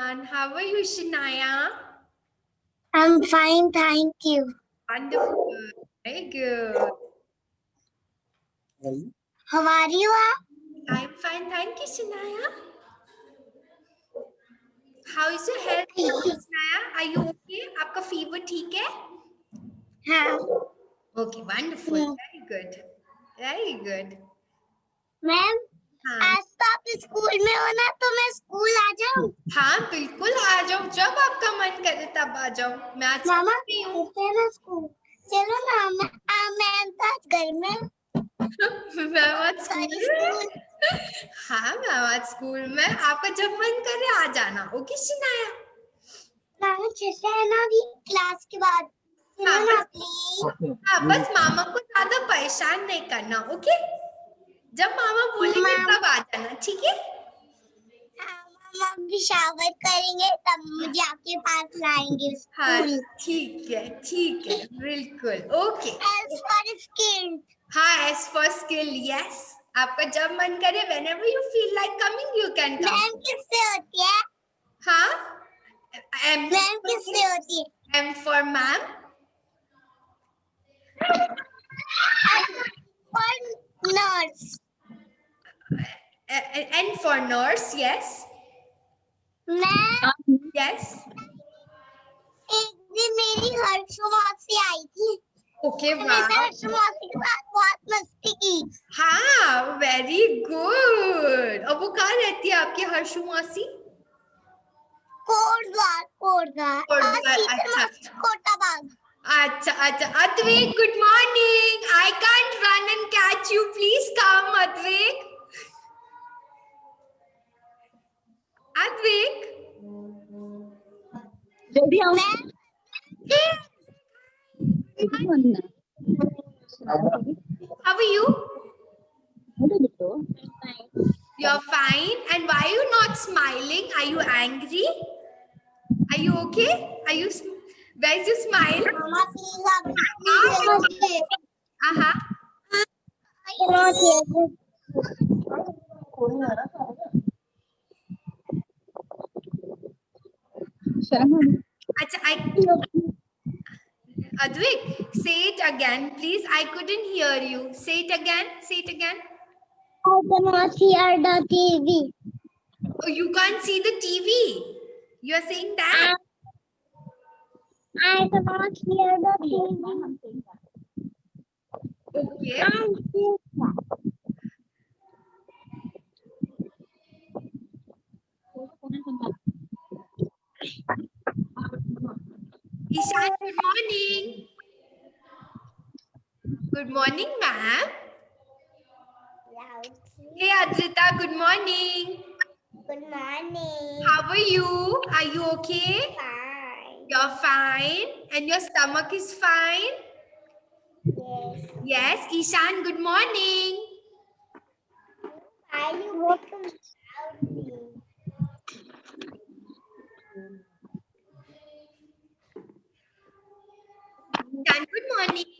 And how are you, Shania? I'm fine, thank you. Wonderful. Very good. How are you? I'm fine. Thank you, Shania. How is your health, Shania? Are you okay? आपका fever ठीक है? हाँ Okay, wonderful. Very good. Very good. Ma'am हाँ आज तो आप school में हो ना, तो मैं स्कूल आ जाऊँ? हाँ बिल्कुल आ जाओ, जब आपका मन करे तब आ जाओ। मैं आज मामा स्कूल में हूँ। कैसे है ना स्कूल? चलो ना, मैं तो आज घर में। मैं आज स्कूल। हाँ मैं आज स्कूल में, आपका जब मन करे आ जाना। ओके शिनाया? मामा जैसे है ना अभी क्लास के बाद। हाँ चलो ना बस, प्लीज। हाँ बस मामा को ज्यादा परेशान नहीं करना। ओके, जब मामा बोलेंगे तब आ जाना, ठीक है? मामा भी शावर करेंगे तब मुझे आपके पास लाएंगे हाँ स्कूल। ठीक है बिल्कुल। ओके। As for skill. हाँ एज फॉर स्किल, यस। आपका जब मन करे, whenever you feel like coming you can come. Ma'am किससे होती है? हाँ मैम किससे होती है? M for ma'am. For nurse. N for nurse, yes. Ma'am Yes. एक दिन मेरी हर्षु मौसी आई थी। Okay, मैंने wow. हर्षु मौसी के साथ बहुत मस्ती की। हाँ वेरी गुड। अब वो कहाँ रहती है आपकी हर्षु मौसी? कोटद्वार। अच्छा कोटाबाग। अच्छा Advik, good morning. I can't run and catch you, please come Advik. Advik जल्दी आओ। how are you? You're fine. And why are you not smiling? Are you angry? Are you okay? Where's your smile? Mama please Uh-huh. Advik, say it again, please. I couldn't hear you. Say it again. Say it again. I cannot hear the TV. Oh, you can't see the TV. You are saying that? I cannot hear the TV. Okay. Ishan, good morning. Good morning, ma'am. Hey, Adrita, good morning. Good morning. How are you? Are you okay? Fine. You're fine. And your stomach is fine? Yes. Yes. Ishan, good morning. Why you become loudly? Ishan, good morning.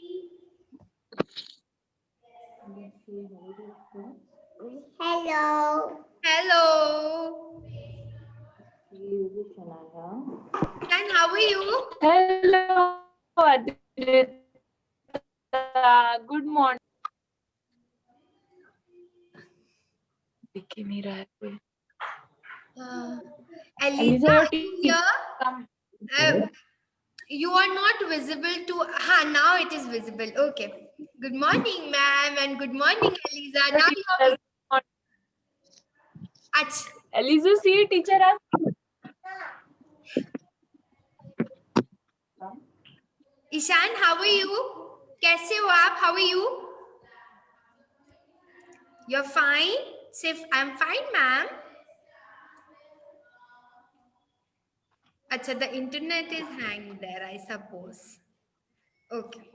Hello. Hello. Ishan, how are you? Hello, Adrita. Good morning. दिख नहीं रहा है कोई। Eliza, Eliza, are you here? come. You are not visible to. Now it is visible. Okay. Good morning, ma'am, and good morning, Eliza. Now you are visible. Achha. Eliza, see teacher has. Ishan, how are you? कैसे हो आप? How are you? You're fine? Say, I'm fine, ma'am. Achha, the internet is hanging there, I suppose. Okay.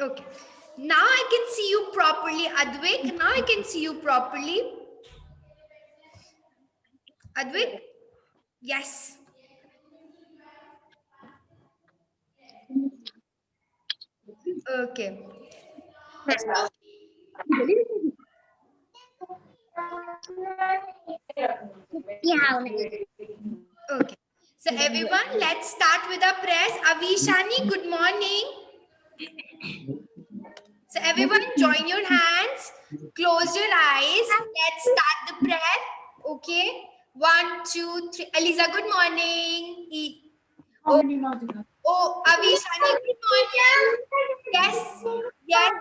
Okay. Now I can see you properly, Advik. Now I can see you properly. Advik? Yes. Okay. Yeah. Okay. So everyone, let's start with our prayers. Avishani, good morning. So everyone, join your hands, close your eyes. Let's start the prayer. Okay. 1, 2, 3. Eliza, good morning. Oh, Avishani, good morning. Yes. Yes.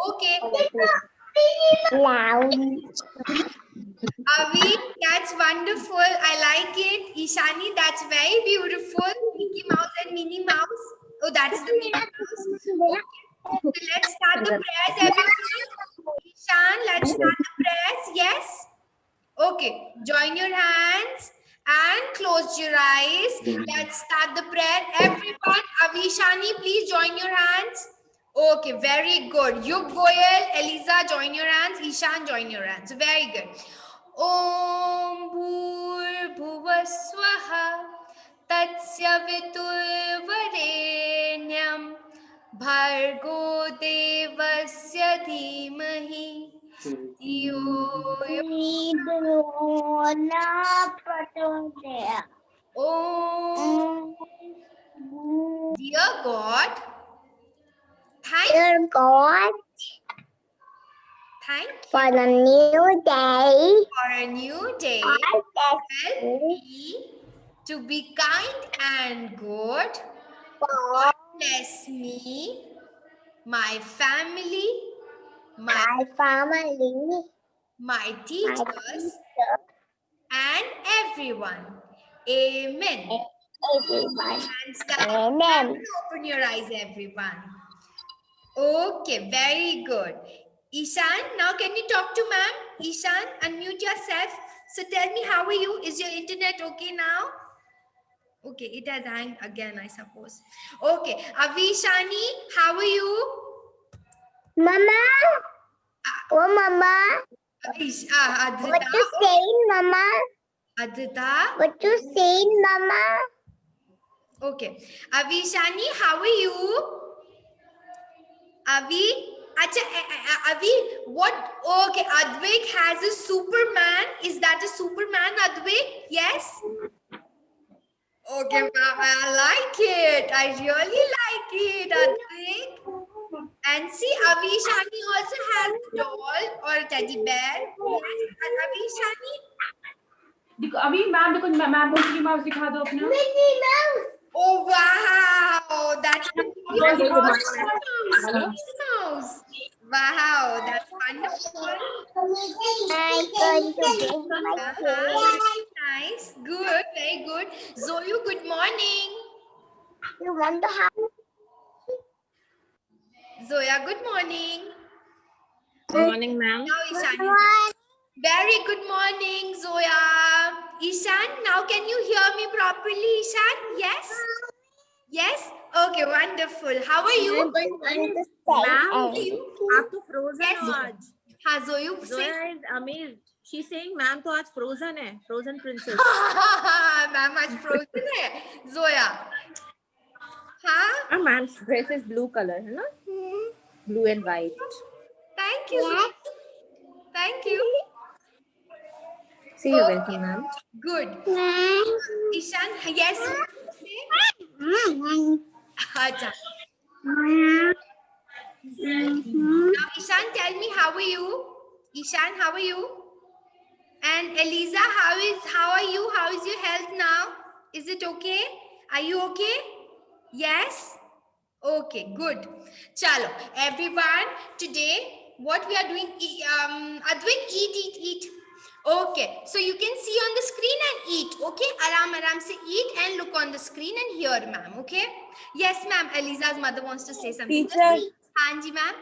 Okay. Loud. Avi, that's wonderful. I like it. Ishani, that's very beautiful. Mickey Mouse and Minnie Mouse. Oh, that's the Minnie Mouse. Okay. So let's start the prayers, everyone. Ishan, let's start the prayers. Yes. Okay. Join your hands and close your eyes. Let's start the prayer. Everyone, Avishani, please join your hands. Okay, very good. Yug Goyal, Eliza, join your hands. Ishan, join your hands. Very good. Om Bhurbhuvaswaha Tatsya Viturvarenyam Bhargo Devasya Dhimahi धियो यो Om. Dear God, thank Dear God, you for the new day, for a new day. I thank Help you me to be kind and good. for Bless me, my family, my, my family, my my teachers, teacher, and everyone. Amen. everyone. And start Amen. and open your eyes, everyone. Okay, very good. Ishan, now can you talk to ma'am? Ishan, unmute yourself. So tell me, how are you? Is your internet okay now? Okay, it has hanged again, I suppose. Okay, Avishani, how are you? Mama, oh Mama, what Adrita. you saying, Mama? Adrita. What you saying, Mama? Okay. Avishani, how are you? Avi? Acha, Avi, what? Okay, Advik has a Superman. Is that a Superman, Advik? Yes? Okay, ma'am, I like it. I really like it, Advik. And see, Avishani also has a doll or a teddy bear. Yes, Avishani. अभी ma'am देखो ma'am को Mickey mouse दिखा दो अपना Oh, wow. That's Mickey Mouse. Wow, that's wonderful. I'm going to give my Nice. Good. Very good. Zoyu, good morning. You want to have Zoya, good morning. Good morning, ma'am. Now Ishan. one? Very good morning, Zoya. Ishan, now can you hear me properly, Ishan? Yes? Yes? Okay, wonderful. How are you? I'm going to say Ma'am, egg. आप तो frozen Yes. हो आज. हाँ, Zoyu, say. Zoya is amazed. She's saying, ma'am तो आज frozen है, frozen princess. Ma'am आज frozen है, Zoya. हाँ? Our ma'am's dress is blue color, है ना? Blue and white. Thank you. Zoya. Thank you. See you welcome, ma'am. Good. Ishan, yes. Say. Acha. Now, Ishan, tell me, how are you? Ishan, how are you? And Eliza, how are you? How is your health now? Is it okay? Are you okay? Yes? Okay, good. Chalo, everyone, today what we are doing, Advik, eat. Okay, so you can see on the screen and eat, okay? Aram se eat and look on the screen and hear, ma'am, okay? Yes, ma'am. Eliza's mother wants to say something. Teacher, Hanji, ma'am.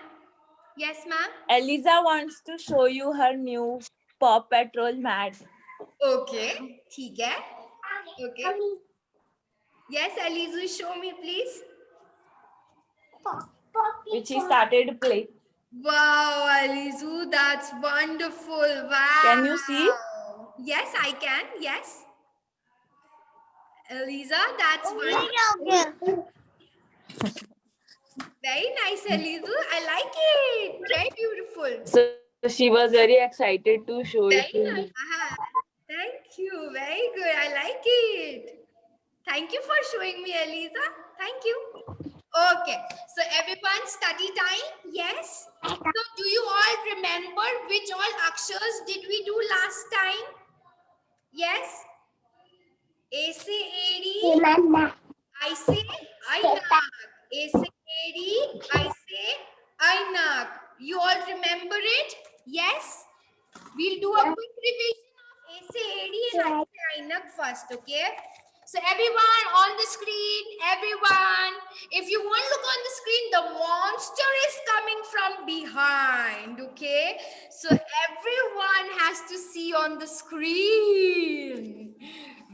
Yes, ma'am. Eliza wants to show you her new Paw Patrol mat. Okay, ठीक है. Okay. Yes, Elizu, show me, please. Which he started to play. Wow, Elizu, that's wonderful. Wow. Can you see? Yes, I can. Yes. Eliza, that's wonderful. Very nice, Elizu. I like it. Very beautiful. So she was very excited to show it Very to nice. me. Thank you. Very good. I like it. Thank you for showing me, Eliza. Thank you. Okay. So everyone, study time. Yes. So do you all remember which all akshars did we do last time? Yes. A से एड़ी, I say ainak. A से एड़ी, I say ainak. You all remember it? Yes. We'll do a quick revision of A से एड़ी and I say ainak first. Okay. So everyone on the screen, everyone, if you want to look on the screen, the monster is coming from behind. Okay. So everyone has to see on the screen.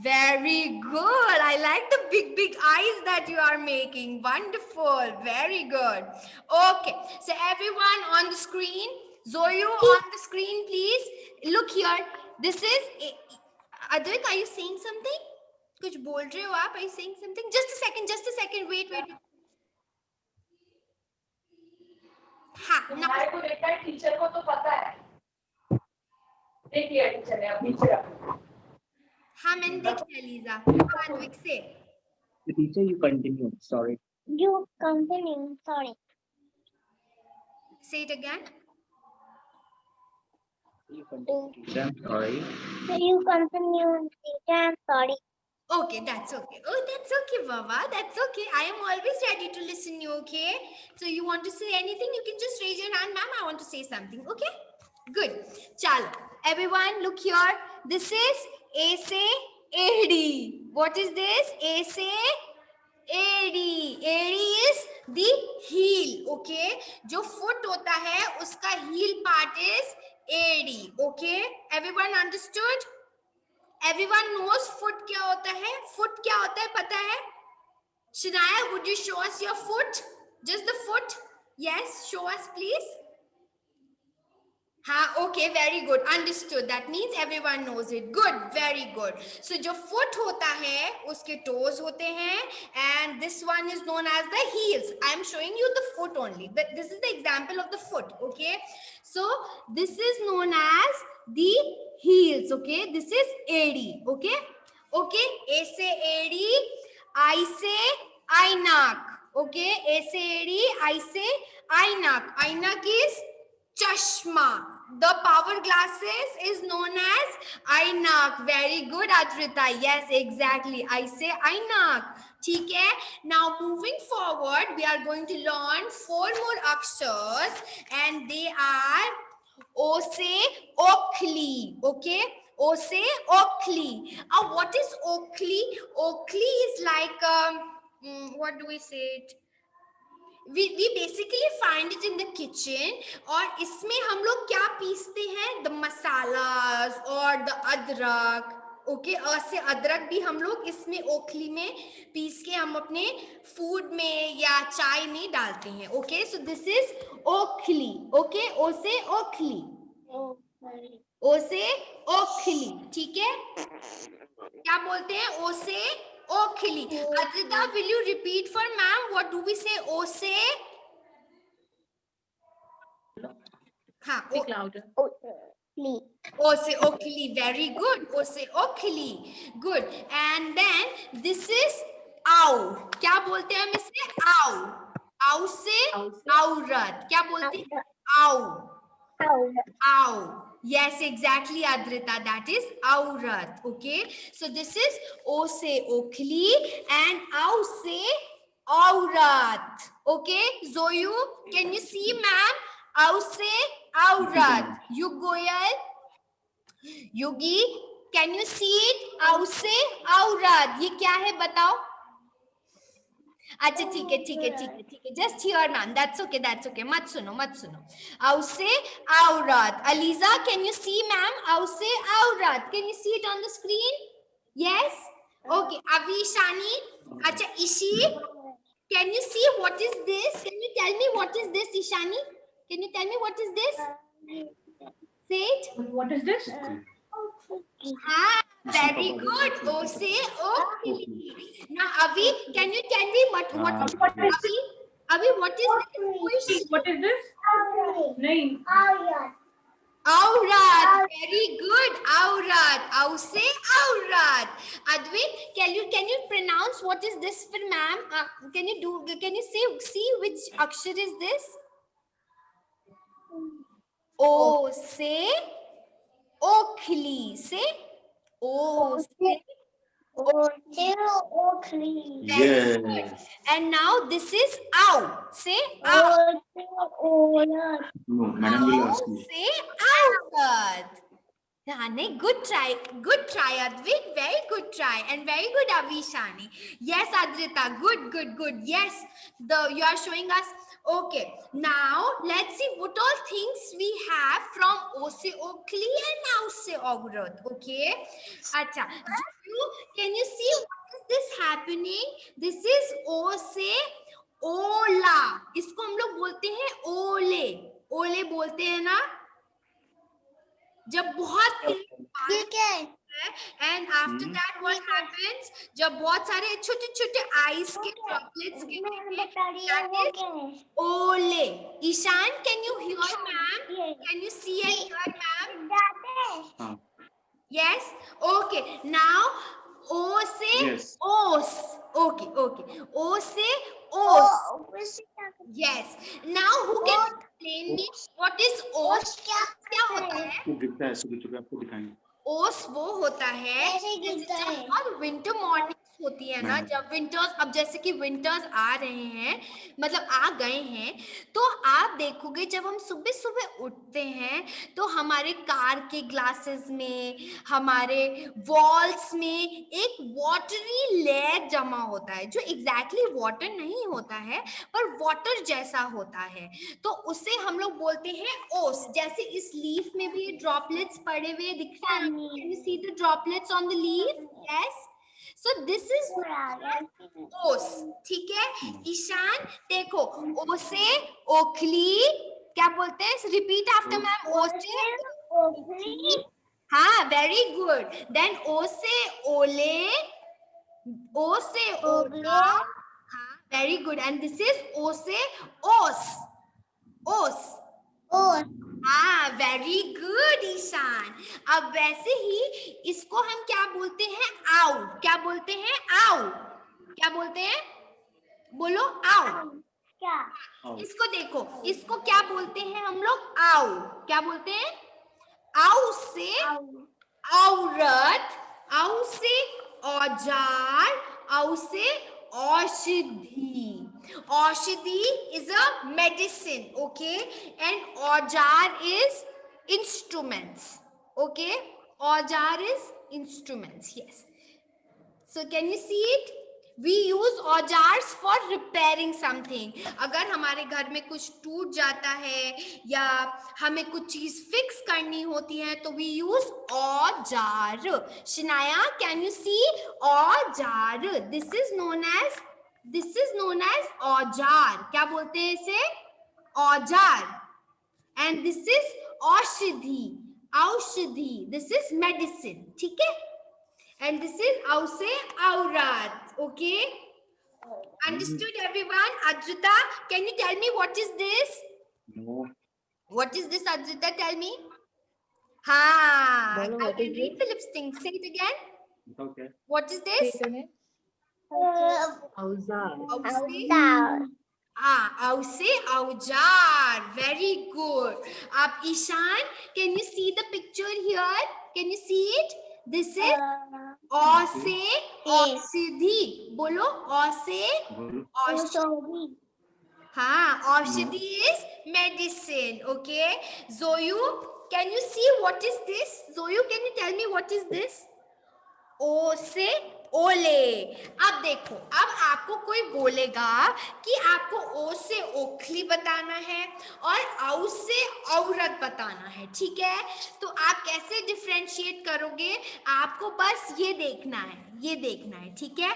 Very good. I like the big eyes that you are making. Wonderful. Very good. Okay. So everyone on the screen, Zoyu on the screen, please. Look here. This is, Advik, are you saying something? कुछ बोल रहे हो आप? Are you saying something? Just a second. Wait. हाँ, हमारे को बेटा teacher को तो पता है देखिए टीचर ने अपनी तरफ हाँ मैंने देख लिया लीजा हाँ अद्विक से Teacher, you continue. Sorry. You continue. Sorry. say it again You continue. Teacher, I'm sorry. You continue. Teacher, I'm sorry. okay that's okay oh that's okay Baba that's okay I am always ready to listen you okay so you want to say anything you can just raise your hand ma'am I want to say something okay good chalo everyone look here this is A se AD what is this A se AD is the heel okay जो foot होता है उसका heel part is AD okay everyone understood everyone knows foot क्या होता है foot क्या होता है पता है Shinaya would you show us your foot just the foot yes show us please हाँ okay very good understood that means everyone knows it good very good so जो foot होता है उसके toes होते हैं and this one is known as the heels I am showing you the foot only but this is the example of the foot okay so this is known as the heels okay this is AD okay okay A से AD I से ainak okay A से AD I से ainak is chashma the power glasses is known as ainak very good Adrita yes exactly I say ainak ठीक है now moving forward we are going to learn 4 more akshars and they are O se okhli okay O se okhli what is okhli okhli is like what do we say it we basically find it in the kitchen और इसमें हम लोग क्या पीसते हैं the masalas और the अदरक okay से अदरक भी हम लोग इसमें ओखली में पीस के हम अपने फूड में या चाय में डालते हैं ओके सो दिस इज ओखली ओके ओ से ओखली ओ से ओखली ठीक है क्या बोलते हैं ओ से ओखली Adrita will you repeat for ma'am what do we say ओ से हाँ Speak louder. O se okhli very good O se okhli good and then this is आओ क्या बोलते हैं हम इसे आओ से औरत क्या बोलते हैं आओ yes exactly Adrita that is औरत okay so this is O se okhli and आओ से औरत okay Zoyu can you see ma'am आओ से औरत you Goyal Yugi can you see it आओ से औरत ये क्या है बताओ अच्छा ठीक है just hear ma'am that's okay मत सुनो आओ से औरत Aliza can you see ma'am आओ से औरत can you see it on the screen yes okay Avi Shani अच्छा Ishi can you see what is this can you tell me what is this Ishani can you tell me what is this say it What is this? ah very good O se okhli now Avi can you tell me what Avi what is this What is this? नहीं. Aurat. Very good. Aurat. Au se aurat. Advin, can you pronounce what is this for ma'am? Can you see which akshar is this? O se okhli. Say O se. Yes. And now this is ow. Say ow. No, madam will Ow. ask me. Say aurat. Rane, good try, Advik, very good try, and very good, Avishani. Yes, Adrita, good. Yes, you are showing us. Okay, now let's see what all things we have from Ose Oakley and Ause Ogruth. Okay, acha. Can you see what is this happening? This is Ose Ola. इसको हम लोग बोलते हैं ओले बोलते हैं ना जब बहुत ठीक है and after that what happens जब बहुत सारे छोटे छोटे आइस के ड्रॉपलेट्स ओले Ishan can you hear ma'am can you see and hear ma'am yes okay now ओ से Yes. ओस ओके ओ से ओस yes now who can explain me what is ओस क्या होता है वो गिरता है सुबह आपको दिखाएंगे. ओस वो होता है ऐसे ही गिरता जैसे है। जब और विंटर मॉर्निंग्स होती है ना जब विंटर्स अब जैसे कि विंटर्स आ रहे हैं मतलब आ गए हैं तो आप देखोगे जब हम सुबह सुबह उठते हैं तो हमारे कार के ग्लासेस में हमारे वॉल्स में एक वाटरी लेयर जमा होता है जो एग्जैक्टली वाटर नहीं होता है पर वाटर जैसा होता है तो उसे हम लोग बोलते हैं ओस जैसे इस लीफ में भी ड्रॉपलेट्स पड़े हुए दिख रहे हैं can you see the droplets on the leaf yes so this is ओस ठीक है ईशान देखो ओ से ओखली क्या बोलते हैं रिपीट आफ्टर मैम ओ से हाँ वेरी गुड देन ओ से ओले ओ से ओला हाँ very good and this is ओ से ओस ओस हाँ वेरी गुड ईशान अब वैसे ही इसको हम क्या बोलते हैं आओ क्या बोलते हैं आओ क्या बोलते हैं बोलो आओ इसको देखो इसको क्या बोलते हैं हम लोग आओ क्या बोलते हैं आओ से औरत औ से औजार औ से औषधि औषधि is a medicine okay and औजार is instruments okay औजार is instruments yes so can you see it we use औजार्स for repairing something अगर हमारे घर में कुछ टूट जाता है या हमें कुछ चीज फिक्स करनी होती है तो we use औजार शिनाया can you see औजार this is known as औजार क्या बोलते हैं इसे औजार and this is औषधि this is medicine ठीक है and this is ause aurat okay understood everyone Adrita can you tell me what is this No. what is this Adrita tell me ha I Bolo, what can is read Philip's thing say it again Okay. what is this ause aujar very good up Ishan can you see the picture here can you see it this is औसे औषधि बोलो औसे औषधि हाँ औषधि is medicine okay Zoyu can you see what is this Zoyu can you tell me what is this ओ से ओले अब देखो अब आपको कोई बोलेगा कि आपको ओ से ओखली बताना है और औ से औरत बताना है ठीक है तो आप कैसे डिफरेंशिएट करोगे आपको बस ये देखना है ठीक है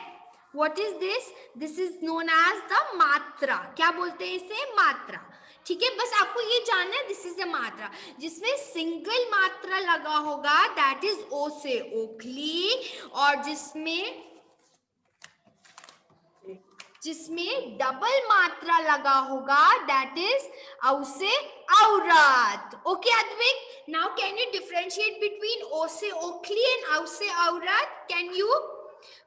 what is this is known as the मात्रा क्या बोलते हैं इसे मात्रा ठीक है बस आपको ये जानना है दिस इज अ मात्रा जिसमें सिंगल मात्रा लगा होगा दैट इज ओ से ओखली और जिसमें जिसमें डबल मात्रा लगा होगा, that is औ से औरत. Okay, Advik? Now can you differentiate between O से ओखली and औ से औरत? Can you?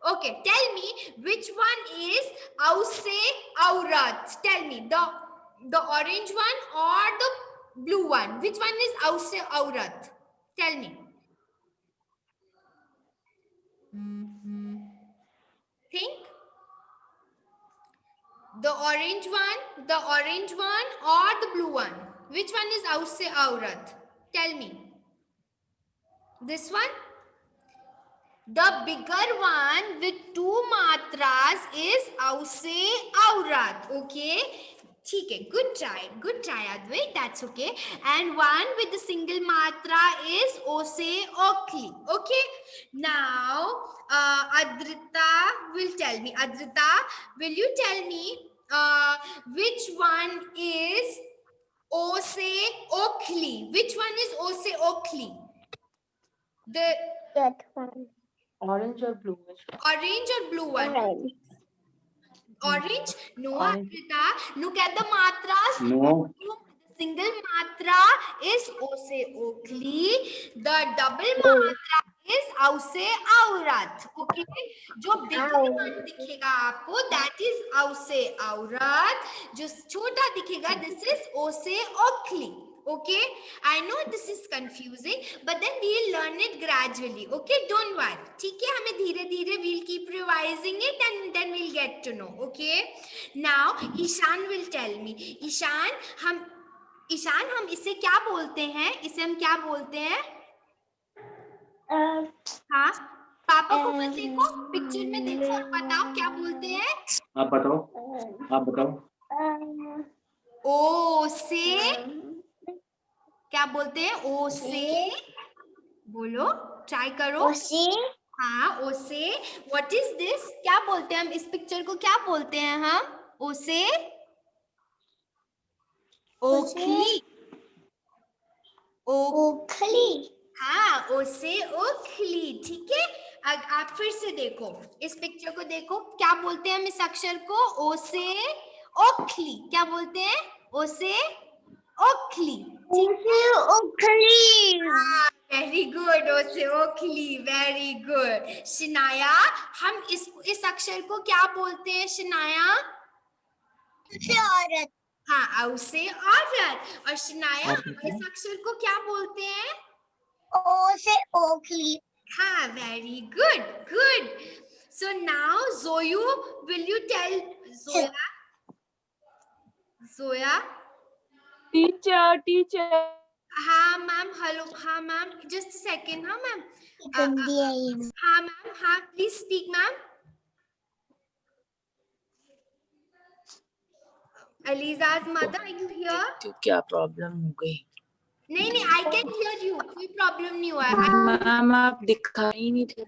Okay, tell me which one is औ से औरत. Tell me the orange one or the blue one. Which one is औ से औरत? Tell me. Think. The orange one or the blue one? Which one is औ से औरत? Tell me. This one? The bigger one with two matras is औ से औरत. Okay? ठीक है. Good try, Advait. That's okay. And one with the single matra is O से ओखली. Okay? Now, Adrita will tell me. Adrita, will you tell me which one is O से ओखली? Which one is O से ओखली? The That one. Orange or blue? orange or blue one? Orange. Orange? No, Orange. Adrita. Look at the matras. No. Single matra is O से ओखली. The double matra is औ से औरत. Okay? जो bigger one दिखेगा आपको, that is औ से औरत. जो छोटा दिखेगा, this is O से ओखली. Okay? I know this is confusing, but then we'll learn it gradually. Okay? Don't worry. ठीक है? हमें धीरे धीरे we'll keep revising it and then we'll get to know. Okay? Now, Ishan will tell me. Ishan, हम इसे क्या बोलते हैं? इसे हम क्या बोलते हैं? हाँ, पापा को मत देखो, पिक्चर में देखो और बताओ क्या बोलते हैं? आप बताओ. ओ से क्या बोलते हैं? ओ से बोलो, ट्राई करो. Osi. हाँ, ओ से. What is this? क्या बोलते हैं हम? इस पिक्चर को क्या बोलते हैं हम? ओ से ओखली. Okhli. हाँ, ओ से ओखली. ठीक है? आप फिर से देखो, इस पिक्चर को देखो. क्या बोलते हैं हम इस अक्षर को? ओ से ओखली. क्या बोलते हैं? ओ से ओखली. Osi Okhli. Very good. ओ से ओखली. Very good. शिनाया, हम इस अक्षर को क्या बोलते हैं? शिनाया? से औरत. हाँ, औ से औरत. और शिनाया, इस अक्षर को क्या बोलते हैं? O से ओखली. हाँ, very good. So now, Zoyu, will you tell Zoya? Teacher. हाँ मैम, हेलो. हाँ मैम, just a second. हाँ मैम. गंदी है ये. हाँ मैम. हाँ, please speak ma'am. Aliza's mother, are you here? तो क्या प्रॉब्लम हो गई? नहीं, I can hear you. कोई प्रॉब्लम नहीं हुआ है. मैम आप दिखाई नहीं थे.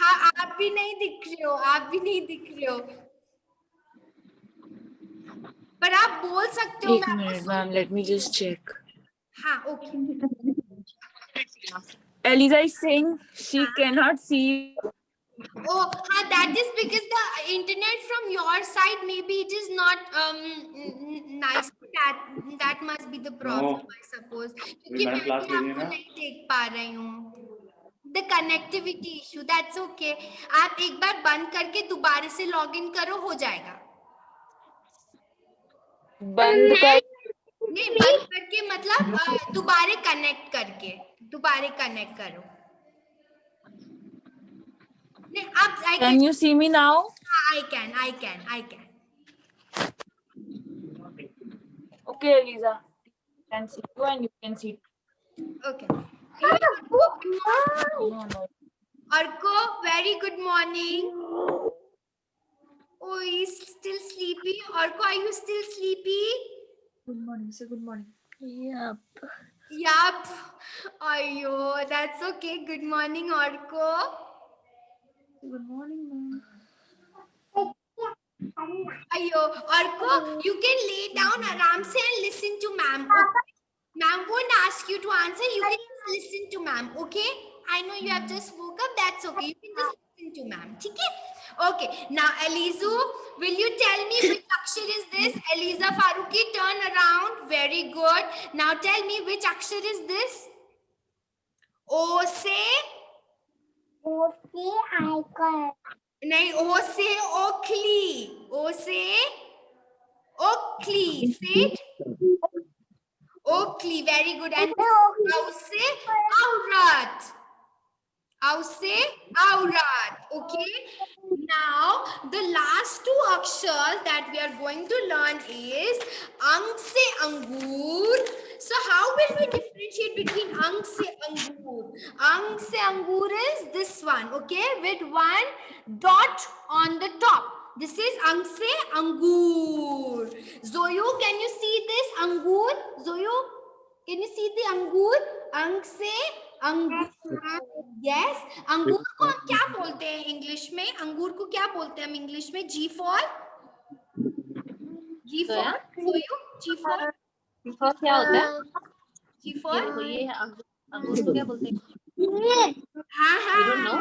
हाँ, आप भी नहीं दिख रहे हो. पर आप बोल सकते हो. एक minute ma'am, let me just check. हाँ, okay. Eliza is saying she cannot see. Oh, that is because the internet from your side, maybe it is not nice. That must be the problem, No. I suppose. अभी madam class ले रही है ना? नहीं देख पा रही हूँ. The connectivity issue, that's okay. आप एक बार बंद करके दोबारा से लॉग इन करो, हो जाएगा. बंद कर. नहीं, बंद करके मतलब दोबारा कनेक्ट करो. नहीं, अब Can you see me now? I can. Okay, Eliza. You can see you and you can see. Okay. No. Arko, very good morning. Oh, he's still sleepy. Arko, are you still sleepy? Good morning. Say good morning. Yup. Ayo, that's okay. Good morning, Arko. Good morning, ma'am. Ayo, Arko, you can lay down aram se and listen to ma'am. Okay? Ma'am won't ask you to answer. You can just listen to ma'am. Okay? I know you have just woke up. That's okay. You can just listen to ma'am. Okay? Okay, now Elizu, will you tell me which akshar is this? Eliza Faruqi, turn around. Very good. Now tell me which akshar is this? O se Okay, I got. nahi, O se Oakley. O se Oakley. Say it. Oakley. Very good. And Au se Aurat. Au se Aurat. Okay. Now the last two akshars that we are going to learn is Ang se Angur. So how will we differentiate between Ang se Angur? Ang se Angur is this one, okay, with one dot on the top. This is Ang se Angur. Zoyu, can you see this Angur? Zoyu, can you see the Angur? Ang se Angur. Yes, अंगूर को हम क्या बोलते हैं English में? अंगूर को क्या बोलते हैं हम इंग्लिश में? G for क्या होता है? G for ये अंगूर को क्या बोलते हैं? हाँ You don't know?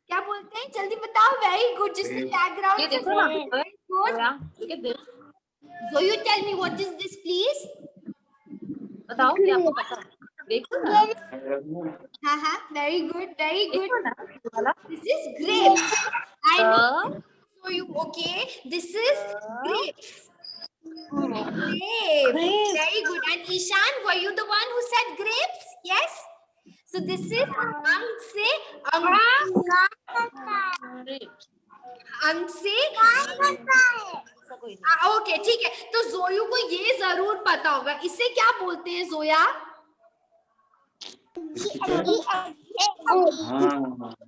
क्या बोलते हैं? जल्दी बताओ. Very good. जिसने बैकग्राउंड ये से देखो ना. good. Look at this. So you tell me what is this, please? बताओ क्या आपको पता है? देखो ना. हाँ. Very good. देखो ना. वाला. This is grapes. I know. Uh, So you okay? This is grapes. Grapes. Very good. And Ishan, were you the one who said grapes? Yes. So this is Ang se Angur. Grapes. Ang se ऐसा कोई नहीं. Okay ठीक है. तो जोयू को ये जरूर पता होगा. इसे क्या बोलते हैं जोया?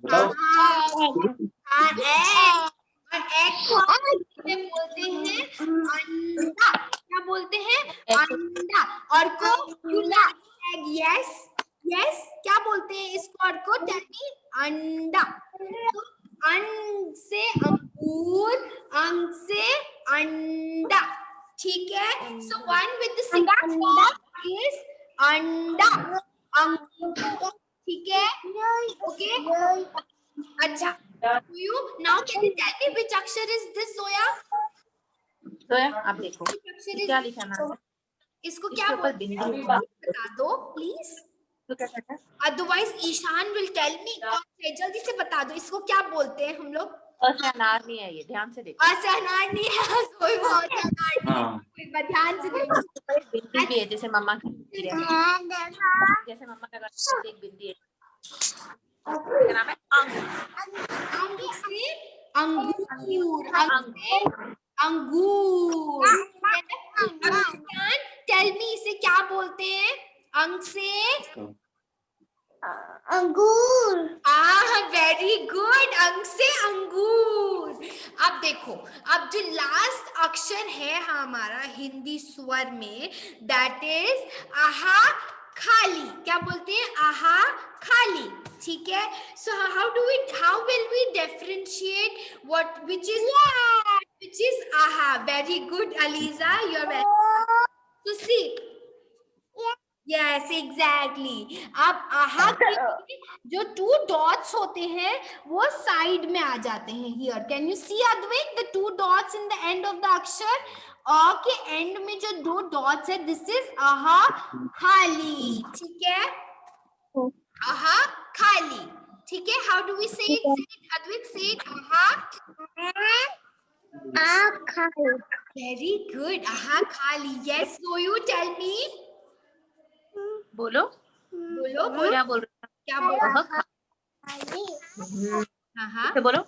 बताओ और egg को इसे बोलते हैं अंडा. क्या बोलते हैं? अंडा. और को युला egg. yes क्या बोलते हैं इसको? और को tell me. अंडा. तो अं से अंगूर, अंग से अंडा. ठीक है. So one with the second form is अंडा. अंगूर. ठीक है. Okay. अच्छा. You now can you tell me which akshar is this, Zoya? तो आप देखो. Which akshar is क्या this? लिखा ना? इसको क्या इसके ऊपर बोलते बिंदी हैं? है. बता दो please. तो क्या कहता है? Otherwise Ishan will tell me. कौन से? जल्दी से बता दो. इसको क्या बोलते हैं हम लोग? ऐसे अनार नहीं है ये. ध्यान से देखो. अच्छा अनार नहीं है. कोई बहुत अनार नहीं है. हाँ कोई बात ध्यान से देखो. बिंदी भी है जैसे मम्मा की बिंदी है. जैसे मम्मा का करते एक बिंदी है. क्या नाम है? अंग से अंगूर. अंग से अंगूर. टेल मी इसे क्या बोलते हैं? अंग से अंगूर. Very good. अंग से अंगूर. अब देखो, अब जो लास्ट अक्षर है हमारा हिंदी स्वर में, दैट इज आहा खाली. क्या बोलते हैं? आहा खाली. ठीक है. So how will we differentiate what which is aha. Very good, Aliza. You are very so see. Yes, exactly. अब आहा के जो 2 dots होते हैं वो साइड में आ जाते हैं. Here, can you see Advik the 2 dots in the end of the अक्षर? अ के एंड में जो 2 dots है, this is आहा खाली. ठीक है. आहा खाली. ठीक है. How do we say it? Say it, Advik. Say it. आहा. Very good. Aha khali. Yes. So you tell me. बोलो. बोलो. क्या बोल रहे हो? क्या बोल रहे हो? हाँ. बोलो.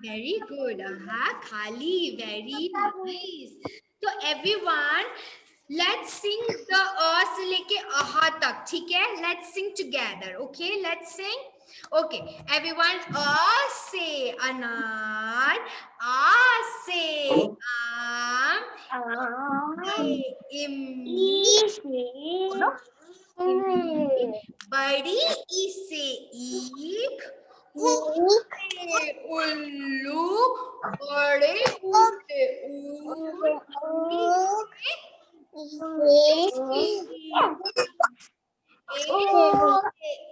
Very good. Aha khali. Very nice. So everyone, let's sing the से लेके aha तक. ठीक है. Let's sing together. Okay. Let's sing. Okay, everyone. A से अनार, आ से आम, इमली, बड़ी ई से ईख, ऊ से उल्लू, बड़े ऊ से ऊँट,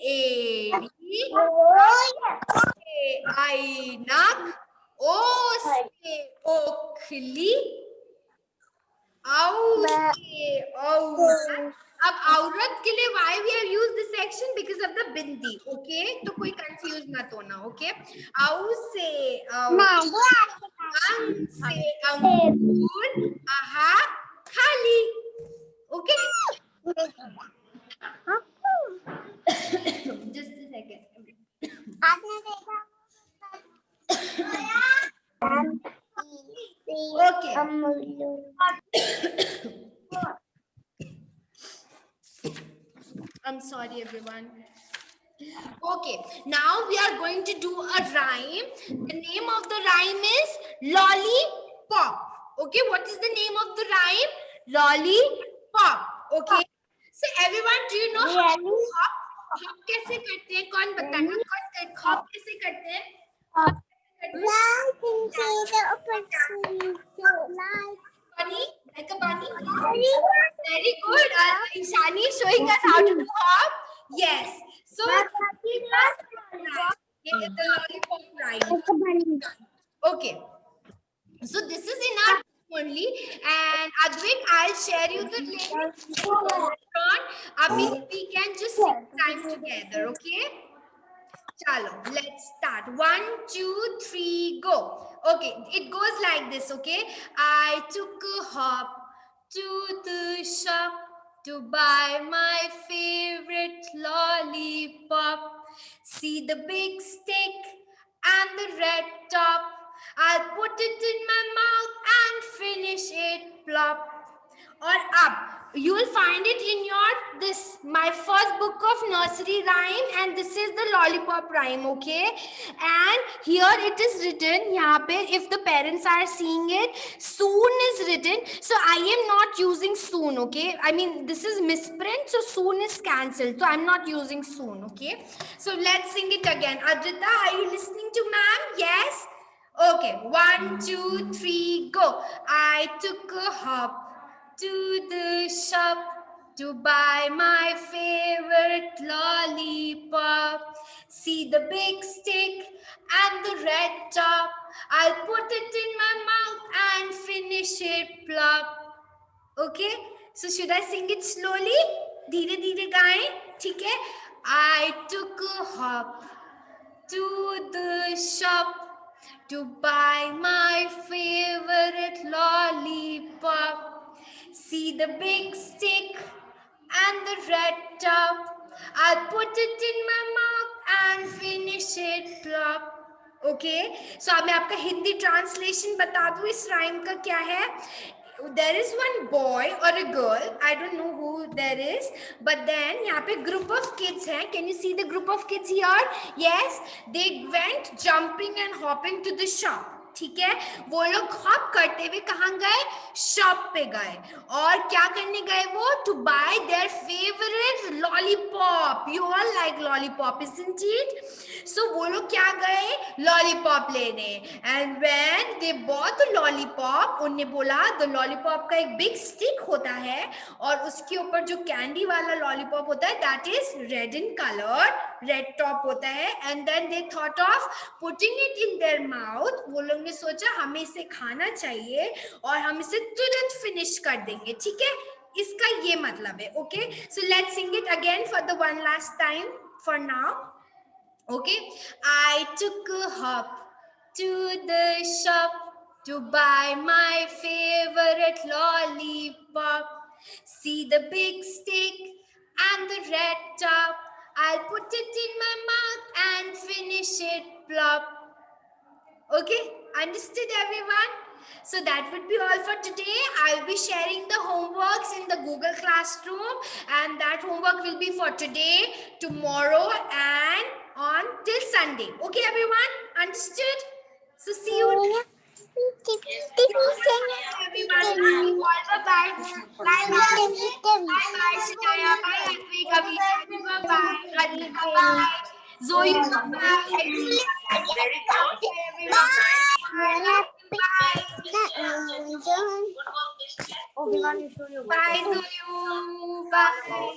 एड़ी, ऐनक, ओ से ओखली, औ से औरत. अब औरत के लिए why we have used this section because of the bindi. Okay, तो कोई confuse मत होना. Okay, औ से औरत, अंग से अंगूर, आहा खाली. Okay. Just a second. आपने देखा Okay. I'm sorry, everyone. Okay, now we are going to do a rhyme. The name of the rhyme is Lollipop. Okay, what is the name of the rhyme? Lollipop. Okay. So everyone, do you know how to hop? Hop कैसे करते हैं? कौन बताना? कौन hop कैसे करते हैं? Hop कैसे करते हैं? Bunny, like a bunny. Very good. Ishani is showing us how to do hop. Yes. So the lollipop rhyme. Okay. So this is in our book only, and Advik, I'll share you the link later on. Abhi, we can just sing time together. Okay. Chalo, let's start. 1, 2, 3, go. Okay, it goes like this. Okay, I took a hop to the shop to buy my favorite lollipop. See the big stick and the red top. I'll put it in my mouth and finish it plop. Or up. You will find it in your my first book of nursery rhyme, and this is the lollipop rhyme. Okay, and here it is written. यहाँ पे if the parents are seeing it, soon is written. So I am not using soon. Okay, I mean this is misprint, so soon is cancelled. So I'm not using soon. Okay, so let's sing it again. Adrita, are you listening to ma'am? Yes. Okay, 1, 2, 3, go. I took a hop to the shop to buy my favorite lollipop. See the big stick and the red top. I'll put it in my mouth and finish it plop. Okay, so should I sing it slowly? धीरे धीरे गाएं, ठीक है? I took a hop to the shop to buy my favorite lollipop. See the big stick and the red top. I'll put it in my mouth and finish it plop. Okay, so अब मैं आपका Hindi translation बता दूं इस rhyme का क्या है. There is one boy or a girl, I don't know who there is, but then यहाँ पे group of kids हैं. Can you see the group of kids here? Yes, they went jumping and hopping to the shop. ठीक है, वो लोग hop करते हुए कहाँ गए? शॉप पे गए. और क्या करने गए वो? To buy their favourite lollipop. You all like lollipop, isn't it? So वो लोग क्या गए? लॉलीपॉप लेने. And when they bought the lollipop, उन्हें बोला द लॉलीपॉप का एक बिग स्टिक होता है और उसके ऊपर जो कैंडी वाला लॉलीपॉप होता है that is red in colour, red top होता है. And then they thought of putting it in their mouth. वो लोग ने सोचा हमें इसे खाना चाहिए और हम इसे तुरंत फिनिश कर देंगे. ठीक है, इसका ये मतलब है. Okay, so let's sing it again for the one last time for now. Okay, I took a hop to the shop to buy my favorite lollipop. See the big stick and the red top. I'll put it in my mouth and finish it plop. Okay, understood everyone? So that would be all for today. I'll be sharing the homeworks in the Google Classroom, and that homework will be for today, tomorrow, and on till Sunday. Okay, everyone? Understood? So see you. Everyone, bye bye. Bye bye. Bye bye, Shikaya. Bye, Advik. Abhi, bye bye. Adi, bye bye. Zoe, bye bye. Very good. Bye. Bye. Bye. Bye, Zoe. Bye.